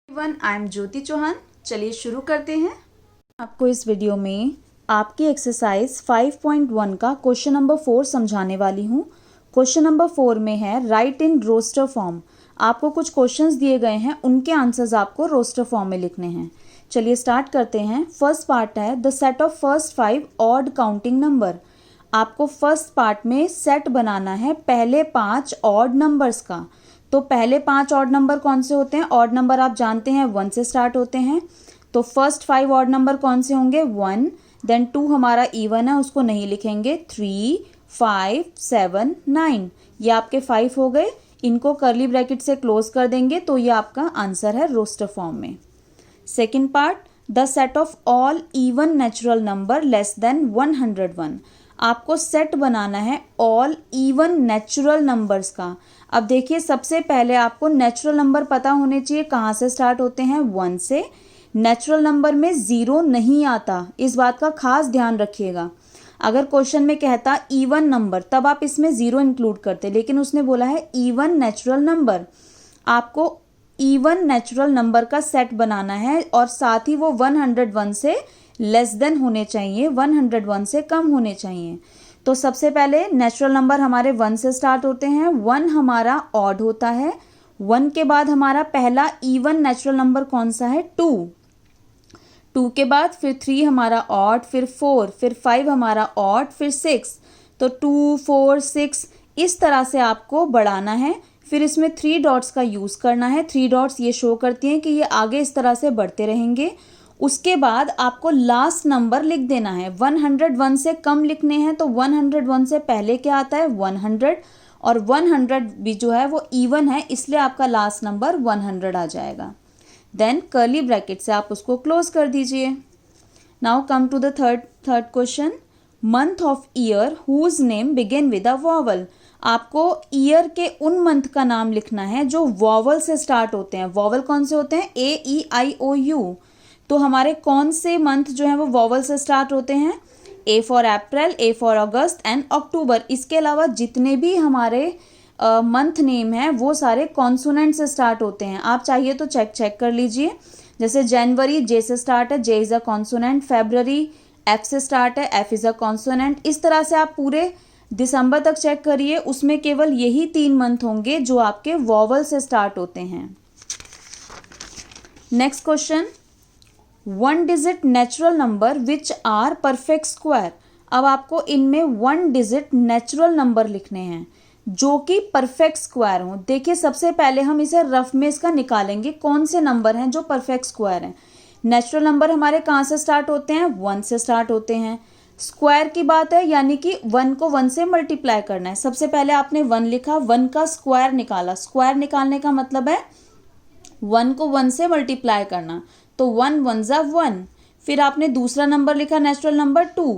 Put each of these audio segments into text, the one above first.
I am ज्योति चौहान। चलिए शुरू करते हैं। आपको इस वीडियो में आपकी एक्सरसाइज 5.1 का क्वेश्चन नंबर 4 समझाने वाली हूँ। क्वेश्चन नंबर 4 में है राइट इन रोस्टर फॉर्म। आपको कुछ क्वेश्चंस दिए गए हैं, उनके आंसर्स आपको रोस्टर फॉर्म में लिखने हैं। चलिए स्टार्ट करते हैं। फर्स्ट पार्ट है the set of first 5 odd counting number. आपको फर्स्ट पार्ट में सेट बनाना है पहले 5 ऑड नंबर्स का। तो पहले 5 ऑड नंबर कौन से होते हैं? ऑड नंबर आप जानते हैं 1 से स्टार्ट होते हैं। तो फर्स्ट 5 ऑड नंबर कौन से होंगे? 1, देन 2 हमारा इवन है, उसको नहीं लिखेंगे। 3, 5, 7, 9 ये आपके 5 हो गए। इनको कर्ली ब्रैकेट से क्लोज कर देंगे तो ये आपका आंसर है रोस्टर फॉर्म में। Second part the set of all even natural number less than 101। आपको सेट बनाना है ऑल इवन नेचुरल नंबर्स का। अब देखिए सबसे पहले आपको नेचुरल नंबर पता होने चाहिए कहाँ से स्टार्ट होते हैं? 1 से। नेचुरल नंबर में 0 नहीं आता, इस बात का खास ध्यान रखिएगा। अगर क्वेश्चन में कहता इवन नंबर तब आप इसमें 0 इंक्लूड करते, लेकिन उसने बोला है इवन नेचुरल नंबर। आपको इवन नेचुरल नंबर का सेट बनाना है और साथ ही वो 101 से लेस देन होने चाहिए, 101 से कम होने चाहिए। तो सबसे पहले नेचुरल नंबर हमारे 1 से स्टार्ट होते हैं। 1 हमारा ऑड होता है। 1 के बाद हमारा पहला इवन नेचुरल नंबर कौन सा है? 2। 2 के बाद फिर 3 हमारा ऑड, फिर 4, फिर 5 हमारा ऑड, फिर 6। तो 2, 4, 6 इस तरह से आपको बढ़ाना है। फिर इसमें 3 डॉट्स का यूज़ करना है। 3 डॉट्स ये शो करती हैं कि ये आगे इस तरह से बढ़ते रहेंगे। उसके बाद आपको लास्ट नंबर लिख देना है। 101 से कम लिखने हैं तो 101 से पहले क्या आता है? 100। और 100 भी जो है वो इवन है, इसलिए आपका लास्ट नंबर 100 आ जाएगा। देन कर्ली ब्रैकेट से आप उसको क्लोज कर दीजिए। Now come to the third question. Month of year whose name begin with a vowel. आपको ईयर के उन मंथ का नाम लिखना है जो वॉवल से स्टार्ट होते हैं। वॉवल कौन से होते हैं? AEIOU। तो हमारे कौन से मंथ जो है वो वॉवल से स्टार्ट होते हैं? A for April, A for August and October. इसके अलावा जितने भी हमारे मंथ नेम हैं वो सारे कॉन्सोनेंट से स्टार्ट होते हैं। आप चाहिए तो चेक कर लीजिए। जैसे जनवरी J से स्टार्ट है, J is a consonant. February F से स्टार्ट है, F इज़ अ कॉन्सोनेंट। इस तरह से आप पूरे दिसंबर तक चेक करिए, उसमें केवल यही 3 मंथ होंगे जो आपके वॉवल से स्टार्ट होते हैं। Next question, 1 digit natural number which are perfect square. अब आपको इनमें 1 डिजिट नेचुरल नंबर लिखने हैं जो कि परफेक्ट स्क्वायर हों। देखिए सबसे पहले हम इसे रफ में इसका निकालेंगे कौन से नंबर हैं जो परफेक्ट स्क्वायर हैं। नेचुरल नंबर हमारे कहाँ से स्टार्ट होते हैं? 1 से स्टार्ट होते हैं। स्क्वायर की बात है यानी कि 1 को 1 से मल्टीप्लाई करना है। सबसे पहले आपने 1 लिखा, 1 का स्क्वायर निकाला। स्क्वायर निकालने का मतलब है 1 को 1 से मल्टीप्लाई करना। तो 1 1 जा 1। फिर आपने दूसरा नंबर लिखा नेचुरल नंबर 2।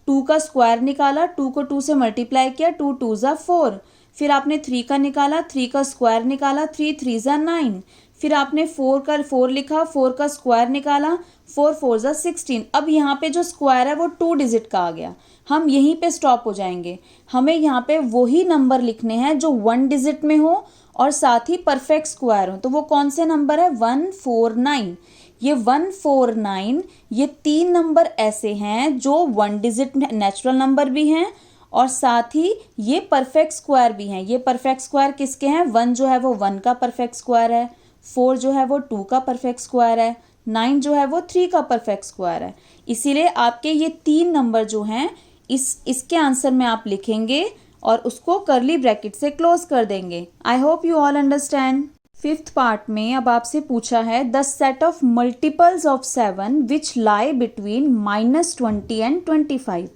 2 का स्क्वायर निकाला, 2 को 2 से मल्टीप्लाई किया, 2 2 जा 4। फिर आपने 3 का निकाला, 3 का स्क्वायर निकाला, 3 3 जा 9। फिर आपने 4 लिखा, 4 का स्क्वायर निकाला, 4 4 जा 16। अब यहाँ पे जो स्क्वायर है वो 2 डिजिट का आ गया। हम यहीं पे स्टॉप हो जाएंगे। हमें यहाँ पे वही नंबर लिखने हैं जो 1 डिजिट में हो और साथ ही परफेक्ट स्क्वायर हो। तो वो कौन से नंबर है? 149। ये 149 ये 3 नंबर ऐसे हैं जो 1 डिजिट नेचुरल नंबर भी हैं और साथ ही ये परफेक्ट स्क्वायर भी हैं। ये परफेक्ट स्क्वायर किसके हैं? 1 जो है वो 1 का परफेक्ट स्क्वायर है, 4 जो है वो 2 का परफेक्ट स्क्वायर है, 9 जो है वो 3 का परफेक्ट स्क्वायर है। इसीलिए आपके ये 3 नंबर जो हैं इसके आंसर में आप लिखेंगे और उसको कर्ली ब्रैकेट से क्लोज कर देंगे। I hope you all understand. 5th part में अब आपसे पूछा है the set of multiples of 7 which lie between -20 and 25।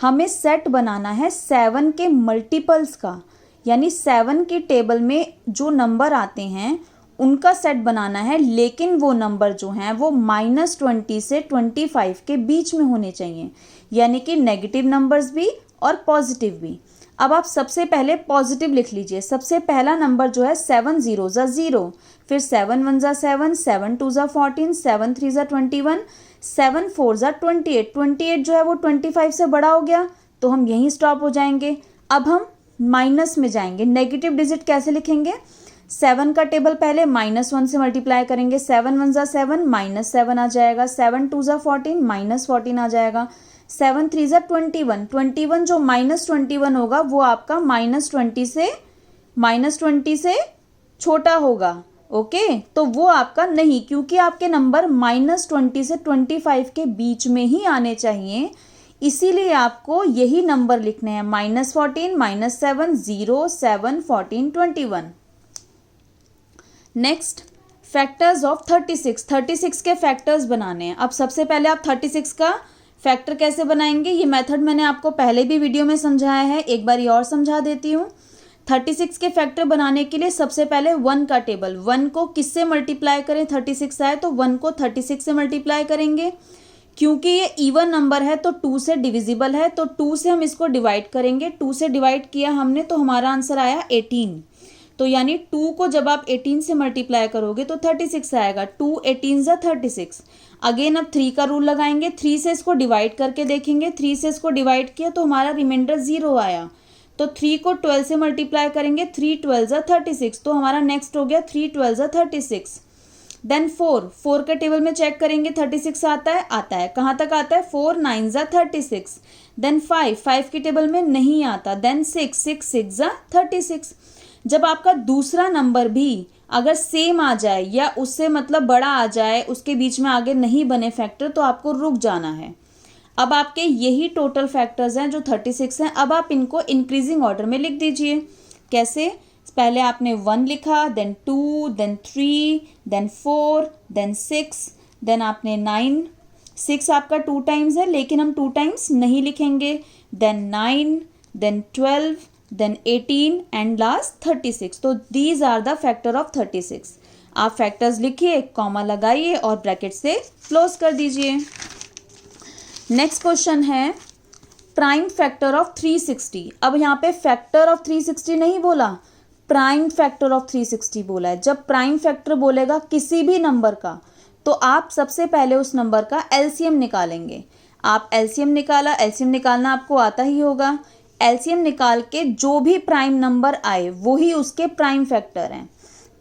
हमें सेट बनाना है 7 के मल्टीपल्स का, यानी 7 की टेबल में जो नंबर आते हैं उनका सेट बनाना है, लेकिन वो नंबर जो हैं वो -20 से 25 के बीच में होने चाहिए, यानी कि नेगेटिव नंबर्स भी और पॉजिटिव भी। अब आप सबसे पहले पॉजिटिव लिख लीजिए। सबसे पहला नंबर जो है 7 0 जा 0, फिर 7 1 जा 7, 7 2 जा 14, 7 3 जा 21, 7 4 जा 28। 28 जो है वो 25 से बड़ा हो गया तो हम यहीं स्टॉप हो जाएंगे। अब हम माइनस में जाएंगे। नेगेटिव डिजिट कैसे लिखेंगे? 7 का टेबल पहले -1 से मल्टीप्लाई करेंगे, 7 1 ज़ा 7, -7 आ जाएगा, 7 2 ज़ा 14, -14 आ जाएगा, 7 3 ज़ा 21, 21 जो -21 होगा वो आपका -20 से छोटा होगा। ओके, तो वो आपका नहीं, क्योंकि आपके नंबर -20 से 25 के बीच में ही आने चाहिए, इसीलिए आपको यही नंबर लिखने हैं, -14, -7, 0, 7, 14, 21। Next, factors of 36। 36 के फैक्टर्स बनाने हैं। अब सबसे पहले आप 36 का फैक्टर कैसे बनाएंगे, ये मेथड मैंने आपको पहले भी वीडियो में समझाया है, एक बार ये और समझा देती हूँ। 36 के फैक्टर बनाने के लिए सबसे पहले 1 का टेबल, 1 को किससे मल्टीप्लाई करें, 36 आए तो 1 को 36 से मल्टीप्लाई करेंगे। क्योंकि ये इवन नंबर है तो 2 से डिविजिबल है, तो 2 से हम इसको डिवाइड करेंगे। 2 से डिवाइड किया हमने तो हमारा आंसर आया 18। तो यानी 2 को जब आप 18 से मल्टीप्लाई करोगे तो 36 आएगा। 2 18 ज़ा 36। अगेन अब 3 का रूल लगाएंगे, 3 से इसको डिवाइड करके देखेंगे, 3 से इसको डिवाइड किया तो हमारा रिमाइंडर 0 आया। तो 3 को 12 से मल्टीप्लाई करेंगे, 3 12 ज़ा 36, तो हमारा नेक्स्ट हो गया 3 12 ज़ा 36। देन 4 के टेबल में चेक करेंगे 36 आता है, कहाँ तक आता है, 4 9 ज़ा 36। देन 5 की टेबल में नहीं आता। देन 6 ज़ा 36। जब आपका दूसरा नंबर भी अगर सेम आ जाए या उससे मतलब बड़ा आ जाए, उसके बीच में आगे नहीं बने फैक्टर, तो आपको रुक जाना है। अब आपके यही टोटल फैक्टर्स हैं जो 36 हैं। अब आप इनको इंक्रीजिंग ऑर्डर में लिख दीजिए। कैसे, पहले आपने 1 लिखा, then 2, then 3, then 4, then 6, then आपने 9। 6 आपका 2 टाइम्स है, लेकिन हम 2 टाइम्स नहीं लिखेंगे। Then 9, then 12, then 18 and last 36। तो these are the factor of 36। आप फैक्टर्स लिखिए, कॉमा लगाइए और ब्रैकेट से क्लोज कर दीजिए। नेक्स्ट क्वेश्चन है प्राइम फैक्टर ऑफ 360। अब यहाँ पे फैक्टर ऑफ 360 नहीं बोला, प्राइम फैक्टर ऑफ 360 बोला है। जब प्राइम फैक्टर बोलेगा किसी भी नंबर का, तो आप सबसे पहले उस नंबर का एलसीएम निकालेंगे। आप एलसीएम निकाला, एलसीएम निकालना आपको आता ही होगा। एलसीएम निकाल के जो भी प्राइम नंबर आए वही उसके प्राइम फैक्टर हैं।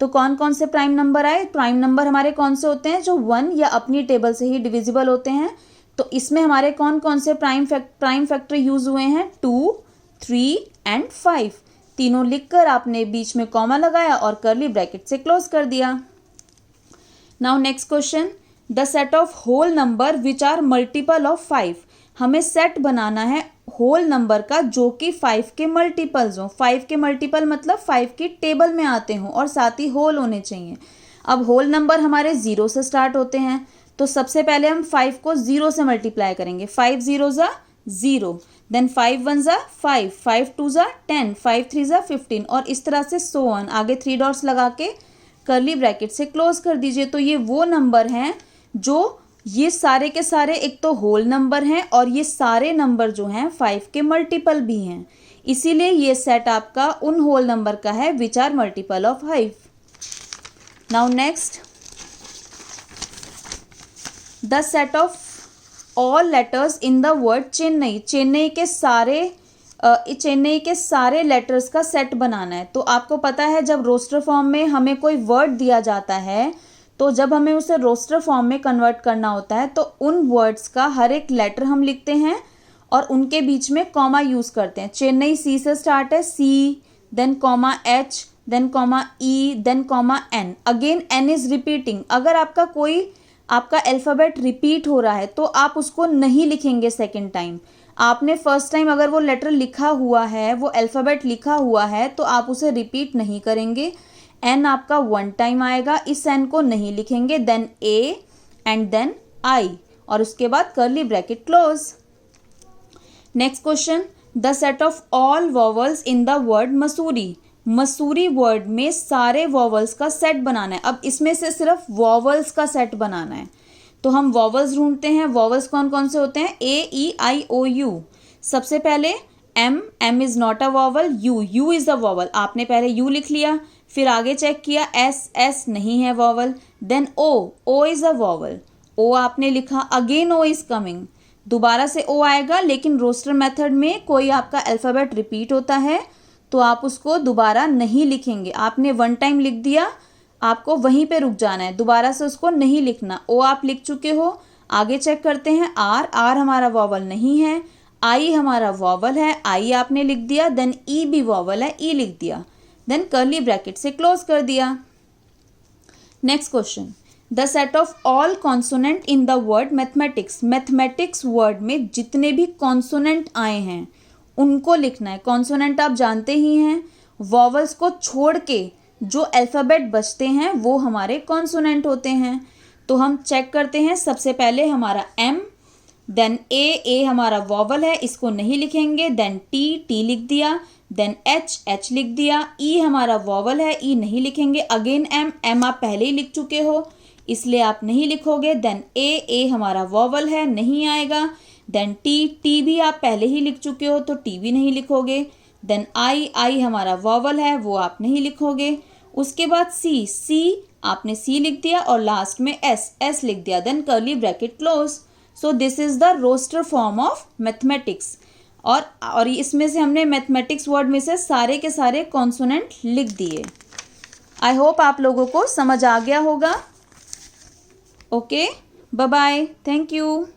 तो कौन कौन से प्राइम नंबर आए, प्राइम नंबर हमारे कौन से होते हैं, जो 1 या अपनी टेबल से ही डिविजिबल होते हैं। तो इसमें हमारे कौन कौन से प्राइम फैक्टर यूज हुए हैं, 2, 3 एंड 5। तीनों लिखकर आपने बीच में कॉमा लगाया और कर्ली ब्रैकेट से क्लोज कर दिया। Now next question, the set of whole number which are multiple of 5। हमें सेट बनाना है होल नंबर का जो कि 5 के मल्टीपल्स हों। 5 के मल्टीपल मतलब 5 की टेबल में आते हों और साथ ही होल होने चाहिए। अब होल नंबर हमारे 0 से स्टार्ट होते हैं, तो सबसे पहले हम 5 को 0 से मल्टीप्लाई करेंगे। 5 0 ज़ा 0, देन 5 1 ज़ा 5, 5 2 ज़ा 10, 5 3 ज़ा 15 और इस तरह से सो ऑन। आगे 3 डॉट्स लगा के कर्ली ब्रैकेट से क्लोज कर दीजिए। तो ये वो नंबर हैं जो, ये सारे के सारे एक तो होल नंबर हैं और ये सारे नंबर जो हैं 5 के मल्टीपल भी हैं। इसीलिए ये सेट आपका उन होल नंबर का है which are multiple of 5। Now next, the set of all letters in the word Chennai. Chennai के सारे लेटर्स का सेट बनाना है। तो आपको पता है जब रोस्टर फॉर्म में हमें कोई वर्ड दिया जाता है, तो जब हमें उसे रोस्टर फॉर्म में कन्वर्ट करना होता है तो उन वर्ड्स का हर एक लेटर हम लिखते हैं और उनके बीच में कॉमा यूज़ करते हैं। चेन्नई सी से स्टार्ट है, C, then comma H, then comma E, then comma N. Again N is repeating. अगर आपका अल्फ़ाबेट रिपीट हो रहा है तो आप उसको नहीं लिखेंगे सेकेंड टाइम। आपने फर्स्ट टाइम अगर वो लेटर लिखा हुआ है, वो अल्फ़ाबेट लिखा हुआ है, तो आप उसे रिपीट नहीं करेंगे। एन आपका 1 टाइम आएगा, इस एन को नहीं लिखेंगे। Then A and then I और उसके बाद curly bracket close. Next question, the set of all vowels in the word Mussoorie. Mussoorie word में सारे वॉवल्स का सेट बनाना है। अब इसमें से सिर्फ वॉवल्स का सेट बनाना है, तो हम वॉवल्स ढूंढते हैं। वॉवल्स कौन कौन से होते हैं, ए ई आई ओ यू। सबसे पहले M is not a vowel, U is a vowel. आपने पहले यू लिख लिया, फिर आगे चेक किया, एस नहीं है vowel. Then O is a vowel, O आपने लिखा, अगेन ओ इज कमिंग, दोबारा से ओ आएगा, लेकिन रोस्टर मेथड में कोई आपका अल्फ़ाबेट रिपीट होता है तो आप उसको दोबारा नहीं लिखेंगे। आपने वन टाइम लिख दिया, आपको वहीं पे रुक जाना है, दोबारा से उसको नहीं लिखना। ओ आप लिख चुके हो। आगे चेक करते हैं आर। आर हमारा वॉवल नहीं है। आई हमारा वॉवल है, आई आपने लिख दिया। देन ई भी वॉवल है, ई लिख दिया। देन कर्ली ब्रैकेट से क्लोज कर दिया। Next question, the set of all consonant in the word mathematics. Mathematics word में जितने भी कॉन्सोनेंट आए हैं उनको लिखना है। कॉन्सोनेंट आप जानते ही हैं, वॉवल्स को छोड़ के जो अल्फ़ाबेट बचते हैं वो हमारे कॉन्सोनेंट होते हैं। तो हम चेक करते हैं। सबसे पहले हमारा एम, देन ए हमारा वॉवल है, इसको नहीं लिखेंगे। देन टी लिख दिया। देन एच लिख दिया। ई हमारा वॉवल है, ई नहीं लिखेंगे। अगेन एम आप पहले ही लिख चुके हो इसलिए आप नहीं लिखोगे। देन ए हमारा वॉवल है, नहीं आएगा। देन टी भी आप पहले ही लिख चुके हो तो टी भी नहीं लिखोगे। देन आई हमारा वॉवल है, वो आप नहीं लिखोगे। उसके बाद सी आपने सी लिख दिया और लास्ट में एस लिख दिया। Then curly bracket close. So this is the roster form of mathematics. और इसमें से हमने मैथमेटिक्स वर्ड में से सारे के सारे कॉन्सोनेंट लिख दिए। आई होप आप लोगों को समझ आ गया होगा। Okay, bye bye, thank you.